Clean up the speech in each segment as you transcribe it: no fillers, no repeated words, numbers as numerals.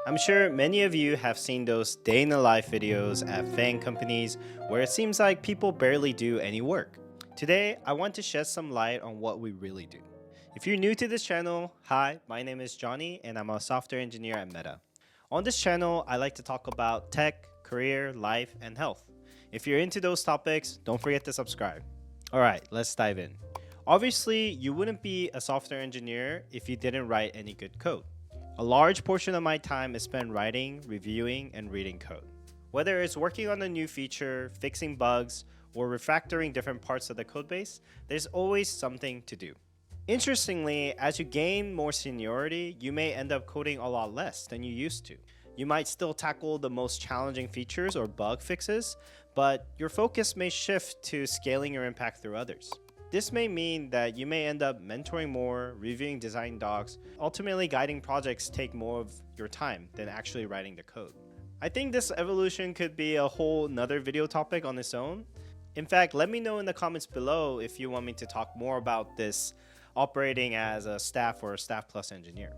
I'm sure many of you have seen those day in the life videos at FAANG companies where it seems like people barely do any work. Today, I want to shed some light on what we really do. If you're new to this channel, hi, my name is Johnny and I'm a software engineer at Meta. On this channel, I like to talk about tech, career, life, and health. If you're into those topics, don't forget to subscribe. Alright, let's dive in. Obviously, you wouldn't be a software engineer if you didn't write any good code. A large portion of my time is spent writing, reviewing, and reading code. Whether it's working on a new feature, fixing bugs, or refactoring different parts of the codebase, there's always something to do. Interestingly, as you gain more seniority, you may end up coding a lot less than you used to. You might still tackle the most challenging features or bug fixes, but your focus may shift to scaling your impact through others. This may mean that you may end up mentoring more, reviewing design docs, ultimately guiding projects take more of your time than actually writing the code. I think this evolution could be a whole nother video topic on its own. In fact, let me know in the comments below if you want me to talk more about this operating as a staff or a staff plus engineer.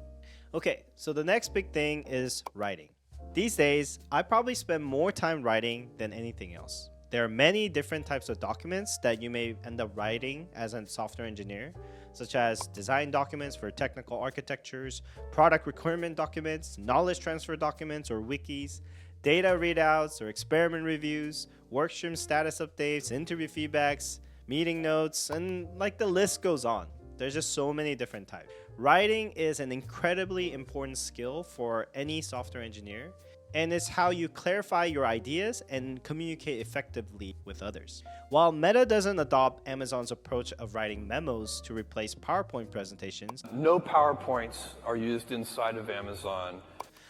Okay, so the next big thing is writing. These days, I probably spend more time writing than anything else. There are many different types of documents that you may end up writing as a software engineer, such as design documents for technical architectures, product requirement documents, knowledge transfer documents or wikis, data readouts or experiment reviews, workstream status updates, interview feedbacks, meeting notes, and like the list goes on. There's just so many different types. Writing is an incredibly important skill for any software engineer, and it's how you clarify your ideas and communicate effectively with others. While Meta doesn't adopt Amazon's approach of writing memos to replace PowerPoint presentations, no PowerPoints are used inside of Amazon.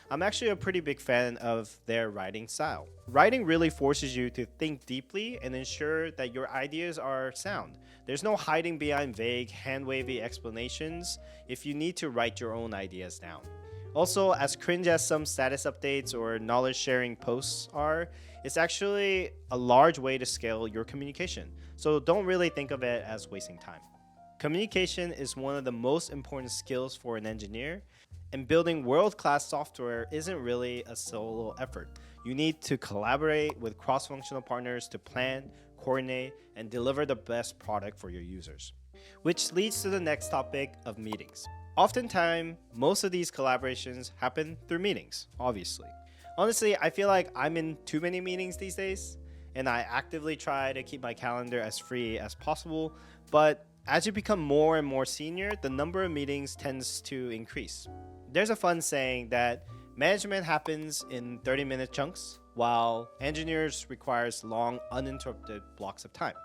I'm actually a pretty big fan of their writing style. Writing really forces you to think deeply and ensure that your ideas are sound. There's no hiding behind vague, hand-wavy explanations if you need to write your own ideas down. Also, as cringe as some status updates or knowledge sharing posts are, it's actually a large way to scale your communication. So don't really think of it as wasting time. Communication is one of the most important skills for an engineer, and building world-class software isn't really a solo effort. You need to collaborate with cross-functional partners to plan, coordinate, and deliver the best product for your users. Which leads to the next topic of meetings. Oftentimes, most of these collaborations happen through meetings, obviously. Honestly, I feel like I'm in too many meetings these days, and I actively try to keep my calendar as free as possible, but as you become more and more senior, the number of meetings tends to increase. There's a fun saying that management happens in 30-minute chunks, while engineers requires long, uninterrupted blocks of time.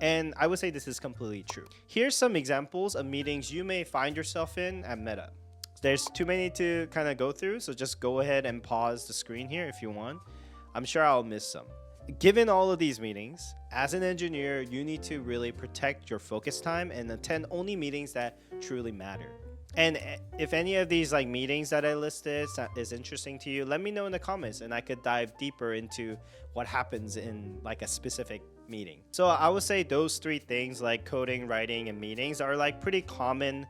And I would say this is completely true. Here's some examples of meetings you may find yourself in at Meta. There's too many to kind of go through, so just go ahead and pause the screen here if you want. I'm sure I'll miss some. Given all of these meetings, as an engineer, you need to really protect your focus time and attend only meetings that truly matter. And if any of these meetings that I listed is interesting to you, let me know in the comments and I could dive deeper into what happens in a specific meeting. So I would say those three things like coding, writing, and meetings are pretty common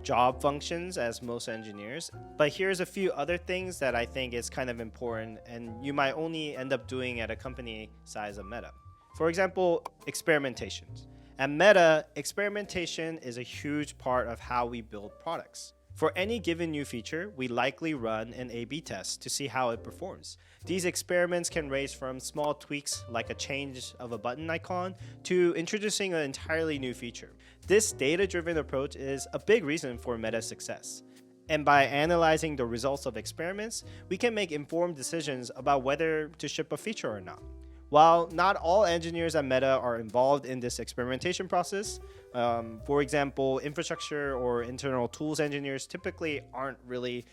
job functions as most engineers. But here's a few other things that I think is kind of important and you might only end up doing at a company size of Meta. For example, experimentations. At Meta, experimentation is a huge part of how we build products. For any given new feature, we likely run an A/B test to see how it performs. These experiments can range from small tweaks like a change of a button icon to introducing an entirely new feature. This data-driven approach is a big reason for Meta's success. And by analyzing the results of experiments, we can make informed decisions about whether to ship a feature or not. While not all engineers at Meta are involved in this experimentation process, for example, infrastructure or internal tools engineers typically aren't really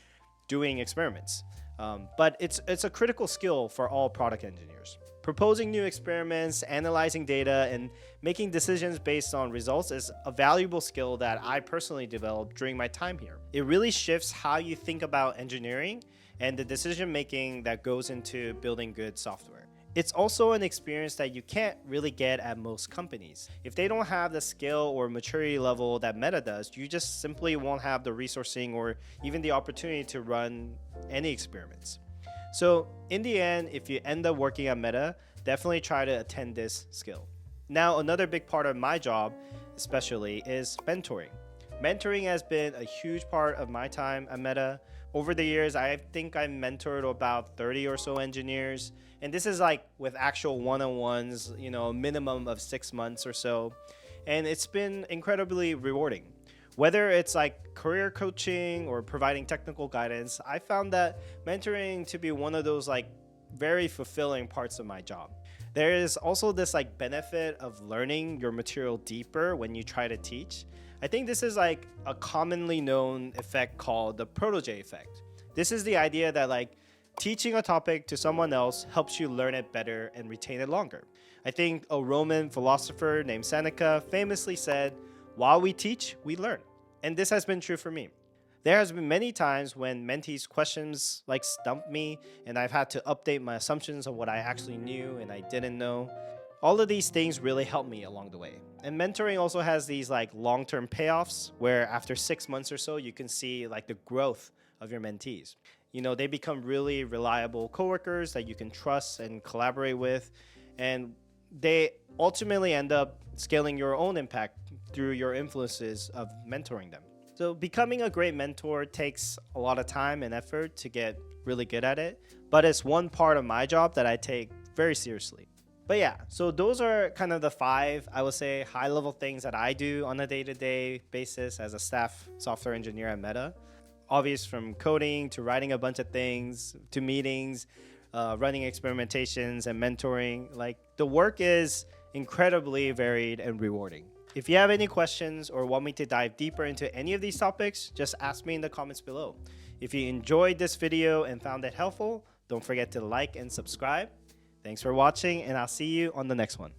doing experiments. But it's a critical skill for all product engineers. Proposing new experiments, analyzing data, and making decisions based on results is a valuable skill that I personally developed during my time here. It really shifts how you think about engineering and the decision making that goes into building good software. It's also an experience that you can't really get at most companies. If they don't have the skill or maturity level that Meta does, you just simply won't have the resourcing or even the opportunity to run any experiments. So in the end, if you end up working at Meta, definitely try to attend this skill. Now, another big part of my job, especially, is mentoring. Mentoring has been a huge part of my time at Meta. Over the years, I think I mentored about 30 or so engineers. And this is like with actual one-on-ones, a minimum of 6 months or so. And it's been incredibly rewarding. Whether it's like career coaching or providing technical guidance, I found that mentoring to be one of those like very fulfilling parts of my job. There is also this like benefit of learning your material deeper when you try to teach. I think this is like a commonly known effect called the protege effect. This is the idea that like teaching a topic to someone else helps you learn it better and retain it longer. I think a Roman philosopher named Seneca famously said, "While we teach, we learn." And this has been true for me. There has been many times when mentees' questions like stumped me and I've had to update my assumptions of what I actually knew and I didn't know. All of these things really helped me along the way. And mentoring also has these like long-term payoffs where after 6 months or so, you can see like the growth of your mentees. They become really reliable coworkers that you can trust and collaborate with. And they ultimately end up scaling your own impact through your influences of mentoring them. So becoming a great mentor takes a lot of time and effort to get really good at it, but it's one part of my job that I take very seriously. But yeah, so those are kind of the 5, I would say, high-level things that I do on a day-to-day basis as a staff software engineer at Meta. Obvious, from coding to writing a bunch of things to meetings, running experimentations and mentoring. Like, the work is incredibly varied and rewarding. If you have any questions or want me to dive deeper into any of these topics, just ask me in the comments below. If you enjoyed this video and found it helpful, don't forget to like and subscribe. Thanks for watching, and I'll see you on the next one.